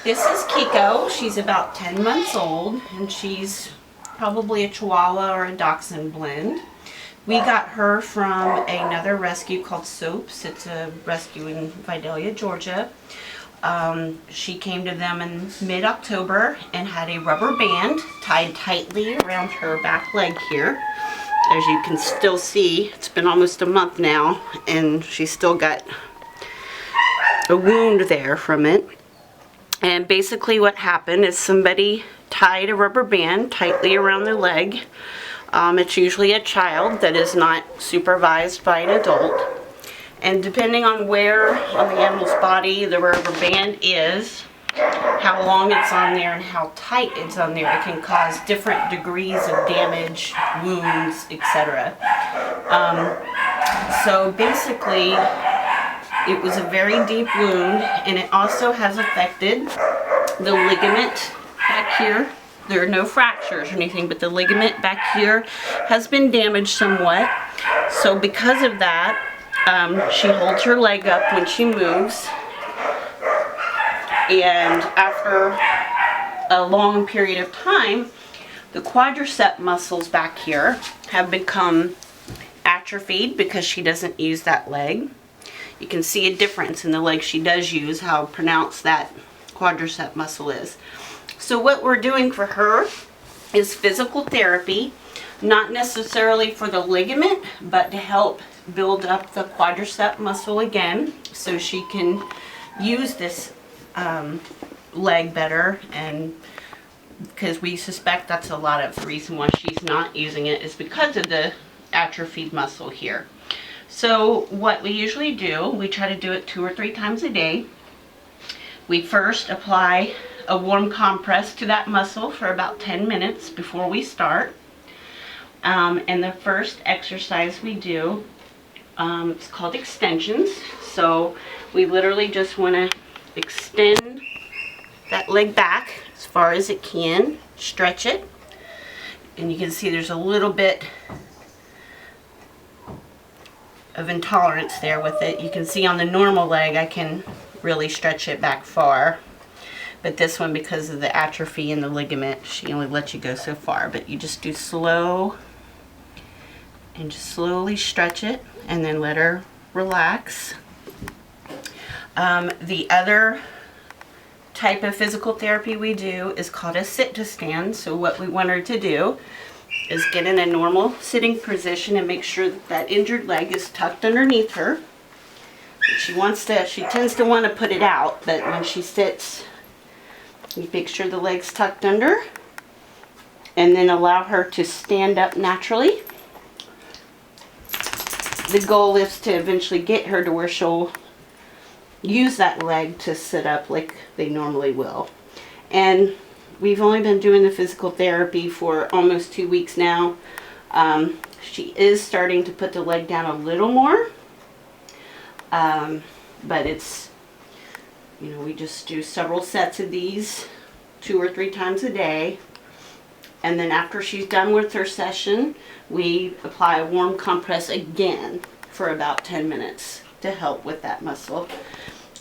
This is Kiko. She's about 10 months old, and she's probably a Chihuahua or a Dachshund blend. We got her from another rescue called Soaps. It's a rescue in Vidalia, Georgia. She came to them in mid-October and had a rubber band tied tightly around her back leg here. As you can still see, it's been almost a month now, and she's still got a wound there from it. And basically what happened is somebody tied a rubber band tightly around their leg. It's usually a child that is not supervised by an adult. And depending on where on the animal's body the rubber band is, how long it's on there and how tight it's on there, it can cause different degrees of damage, wounds, etc. So basically, it was a very deep wound, and it also has affected the ligament back here. There are no fractures or anything, but the ligament back here has been damaged somewhat. So because of that, she holds her leg up when she moves, and after a long period of time, the quadricep muscles back here have become atrophied because she doesn't use that leg. You can see a difference in the leg she does use, how pronounced that quadricep muscle is. So what we're doing for her is physical therapy, not necessarily for the ligament, but to help build up the quadricep muscle again so she can use this leg better. And because we suspect that's a lot of the reason why she's not using it is because of the atrophied muscle here. So what we usually do, we try to do it 2 or 3 times a day. We first apply a warm compress to that muscle for about 10 minutes before we start. And the first exercise we do, it's called extensions. So we literally just want to extend that leg back as far as it can, stretch it. And you can see there's a little bit of intolerance there with it. You can see on the normal leg I can really stretch it back far, but this one, because of the atrophy in the ligament, she only lets you go so far. But you just do slow and just slowly stretch it and then let her relax. The other type of physical therapy we do is called a sit to stand. So what we want her to do is get in a normal sitting position and make sure that that injured leg is tucked underneath her. She tends to want to put it out, but when she sits, you make sure the leg's tucked under, and then allow her to stand up naturally. The goal is to eventually get her to where she'll use that leg to sit up like they normally will. And we've only been doing the physical therapy for almost 2 weeks now. She is starting to put the leg down a little more. But it's, we just do several sets of these 2 or 3 times a day. And then after she's done with her session, we apply a warm compress again for about 10 minutes to help with that muscle.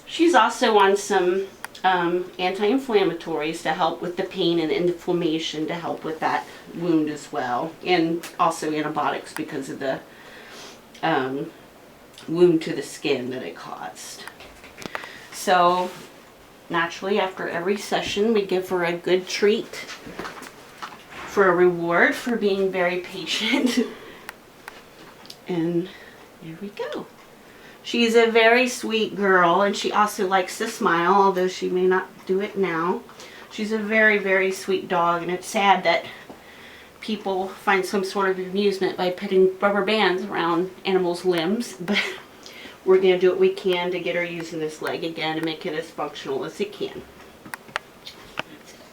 She's also on some anti-inflammatories to help with the pain and inflammation, to help with that wound as well, and also antibiotics because of the wound to the skin that it caused. So naturally, after every session, we give her a good treat for a reward for being very patient. And here we go. She's a very sweet girl, and she also likes to smile, although she may not do it now. She's a very, very sweet dog, and it's sad that people find some sort of amusement by putting rubber bands around animals' limbs, but we're going to do what we can to get her using this leg again and make it as functional as it can.